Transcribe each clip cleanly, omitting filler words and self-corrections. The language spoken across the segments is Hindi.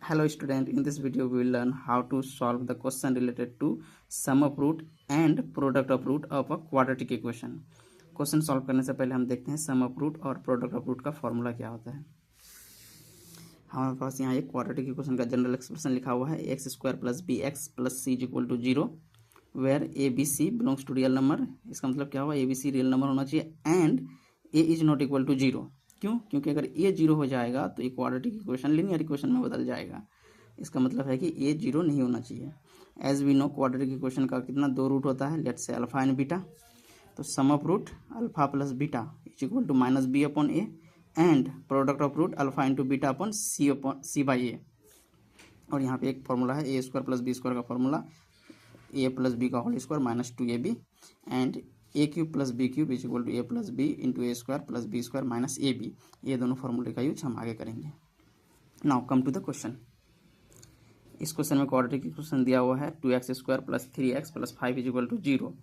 Hello student, in this video we will learn how to solve the question related to sum of root and product of root of a quadratic equation. Question solve करने से पहले हम देखते हैं सम ऑफ रूट और प्रोडक्ट ऑफ रूट का फॉर्मूला क्या होता है। हमारे पास यहाँ एक क्वाड्रेटिक इक्वेशन का जनरल एक्सप्रेशन लिखा हुआ है x square plus b x plus c equal to zero where a b c belongs to real number. इसका मतलब क्या हुआ, a b c real number होना चाहिए and a is not equal to zero. क्यों? क्योंकि अगर ए जीरो हो जाएगा तो ये क्वाड्रेटिक इक्वेशन लीनियर इक्वेशन में बदल जाएगा। इसका मतलब है कि ए जीरो नहीं होना चाहिए। As we know quadratic equation का कितना दो रूट होता है, let's say alpha and beta. तो sum of root alpha plus beta is equal to minus b upon a and product of root alpha into beta upon c by a. और यहाँ पे एक फॉर्मूला है a square plus b square का फॉर्मूला, ए प्लस बी का whole square minus two a b and a cube plus b cube is equal to a plus b into a square plus b square minus a b. ये दोनों फॉर्मूले का यूज हम आगे करेंगे। Now come to the question. इस क्वेश्चन में क्वाड्रेटिक इक्वेशन दिया हुआ है 2x square plus 3x plus 5 is equal to zero.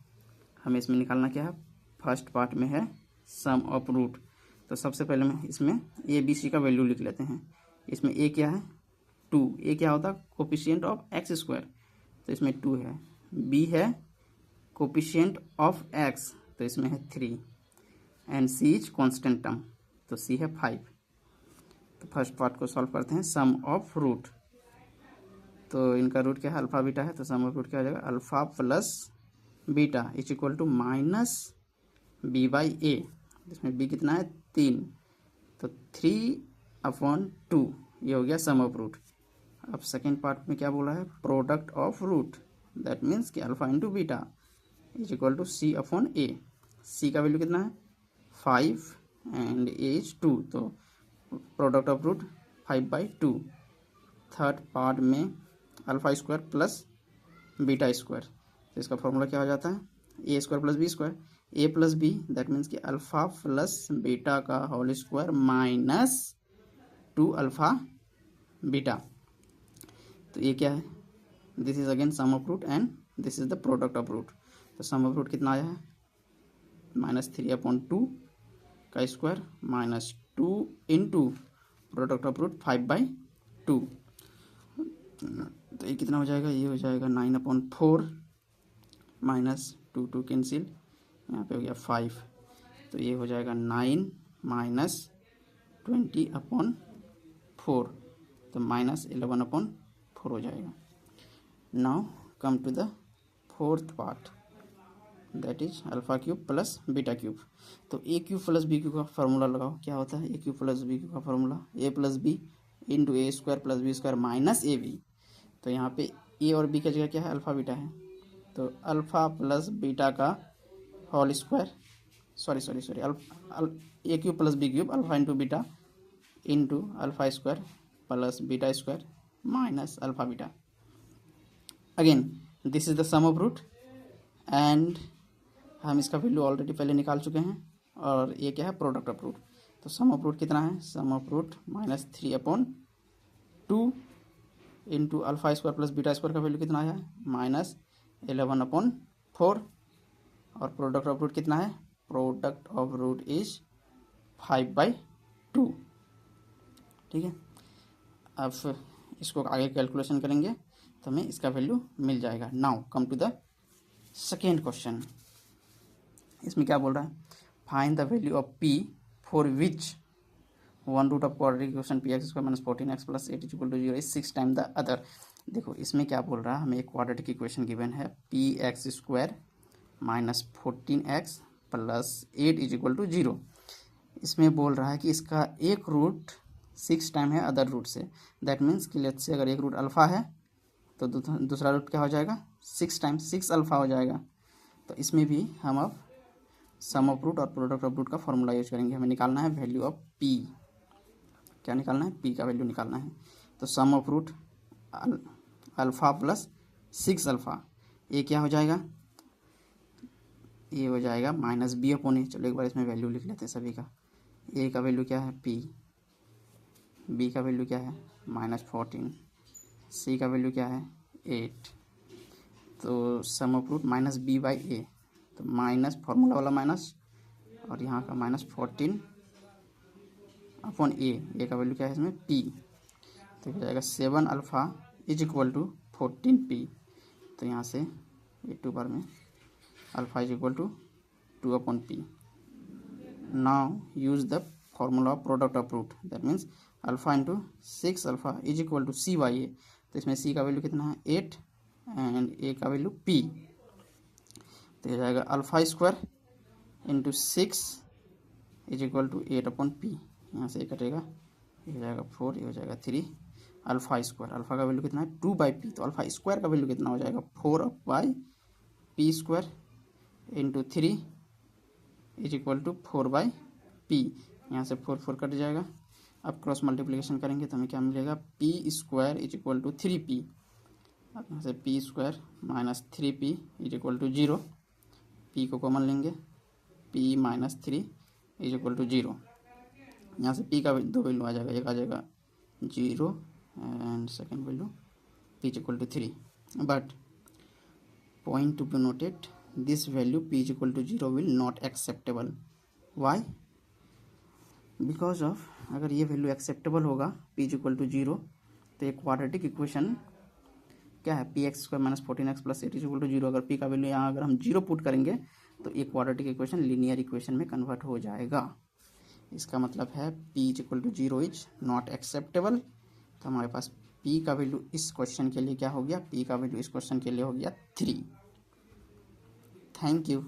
हमें इसमें निकालना क्या है, फर्स्ट पार्ट में है सम ऑफ रूट। तो सबसे पहले मैं इसमें ए बी सी का वैल्यू लिख लेते हैं। इसमें ए क्या है 2, ए क्या होता है कोफिशिएंट ऑफ एक्स स्क्वायर, तो इसमें 2 है। बी है कोफिशिएंट ऑफ एक्स, तो इसमें है 3 and c is constant term, तो सी है 5। तो फर्स्ट पार्ट को सॉल्व करते हैं सम ऑफ रूट। तो इनका रूट क्या है, अल्फा बीटा है, तो सम ऑफ रूट क्या हो जाएगा alpha plus beta is equal to minus b by a. इसमें बी कितना है 3, तो 3/2 ये हो गया सम ऑफ रूट। अब सेकेंड पार्ट में क्या बोला है, product of root, that means कि alpha into beta is equal to C upon A. C का वैल्यू कितना है 5 एंड ए इज 2, तो product of root 5/2। Third part में alpha square plus beta square, तो इसका फॉर्मूला क्या हो जाता है a square plus b square, a plus b that means कि अल्फा प्लस बीटा का whole square minus 2 alpha beta. तो ये क्या है, this is again sum of root and this is the product of root. तो सम ऑफ रूट कितना आया है -3/2 का square minus 2 into product of root 5/2। तो ये कितना हो जाएगा, ये हो जाएगा 9/4 माइनस 2 कैंसिल, यहाँ पे हो गया 5, तो ये हो जाएगा 9 माइनस 20/4, तो माइनस 11/4 हो जाएगा। Now come to the fourth part, that is alpha cube plus beta cube. तो a cube plus b cube का फार्मूला लगाओ, क्या होता है a cube plus b cube का formula a plus b into a square plus b square minus a b. तो यहाँ पे ए और बी का जगह क्या है अल्फा बीटा है, तो अल्फा प्लस बीटा का whole square a cube plus b cube alpha into beta into alpha square plus beta square minus alpha beta. Again this is the sum of root and हम इसका वैल्यू ऑलरेडी पहले निकाल चुके हैं। और ये क्या है प्रोडक्ट ऑफ रूट। तो सम ऑफ रूट कितना है, sum of root -3/2 into alpha square plus beta square का वैल्यू कितना आया -11/4 और प्रोडक्ट ऑफ रूट कितना है, प्रोडक्ट ऑफ रूट इज 5/2। ठीक है, अब इसको आगे कैलकुलेशन करेंगे तो हमें इसका वैल्यू मिल जाएगा। Now come to the second question. इसमें क्या बोल रहा है, find the value of p for which one root of quadratic equation p x square minus 14x plus 8 is equal to 0 is 6 time the other. देखो इसमें क्या बोल रहा है, हमें एक क्वाड्रेटिक इक्वेशन गिवन है p x square minus 14x plus 8 is equal to 0। इसमें बोल रहा है कि इसका एक रूट 6 टाइम है अदर रूट से, दैट मीन्स कि लेट्स से अगर एक रूट अल्फा है तो दूसरा रूट क्या हो जाएगा 6 टाइम 6 अल्फा हो जाएगा। तो इसमें भी हम अब सम ऑफ रूट और प्रोडक्ट ऑफ रूट का फॉर्मूला यूज करेंगे। हमें निकालना है वैल्यू ऑफ पी। क्या निकालना है, पी का वैल्यू निकालना है। तो sum of root alpha plus 6 alpha, ये क्या हो जाएगा, ये हो जाएगा माइनस बी अपॉन ए। चलो एक बार इसमें वैल्यू लिख लेते हैं सभी का। ए का वैल्यू क्या है पी, बी का वैल्यू क्या है -14, सी का वैल्यू क्या है 8। तो sum of root minus b by a, तो माइनस फार्मूला वाला माइनस और यहाँ का -14 अपॉन ए का वैल्यू क्या है इसमें पी। तो हो जाएगा 7 alpha is equal to 14p। तो यहाँ से ये 2 बार में alpha is equal to 2/p। Now use the formula of product of root, that means alpha into 6 alpha is equal to c/a। तो इसमें c का वैल्यू कितना है 8 एंड a का वैल्यू p। तो हो जाएगा alpha square into 6 is equal to 8/p। यहाँ से कटेगा, ये हो जाएगा 4, ये हो जाएगा 3 अल्फ़ा स्क्वायर। अल्फ़ा का वैल्यू कितना है 2/p, तो अल्फ़ा स्क्वायर का वैल्यू कितना हो जाएगा 4/p square into 3 is equal to 4/p। यहाँ से 4 कट जाएगा। अब क्रॉस मल्टीप्लिकेशन करेंगे तो हमें क्या मिलेगा, p square is equal to 3p। अब यहाँ से p square minus 3p is equal to 0। p को कॉमन लेंगे, p minus 3 is equal to 0। यहाँ से p का 2 वैल्यू आ जाएगा, एक आ जाएगा 0 and second value p is equal to 3। But point to be noted, this value p is equal to 0 will not acceptable. Why? Because of अगर ये वैल्यू एक्सेप्टेबल होगा p इज इक्वल टू 0, तो एक क्वाड्रेटिक इक्वेशन क्या है, px square minus 14x plus 8 is equal to 0। अगर p का वैल्यू यहाँ अगर हम 0 पुट करेंगे तो ये क्वाड्रेटिक इक्वेशन लीनियर इक्वेशन में कन्वर्ट हो जाएगा। इसका मतलब है p is equal to 0 is not acceptable. तो हमारे पास p का वैल्यू इस क्वेश्चन के लिए क्या हो गया, p का वैल्यू इस क्वेश्चन के लिए हो गया 3। Thank you.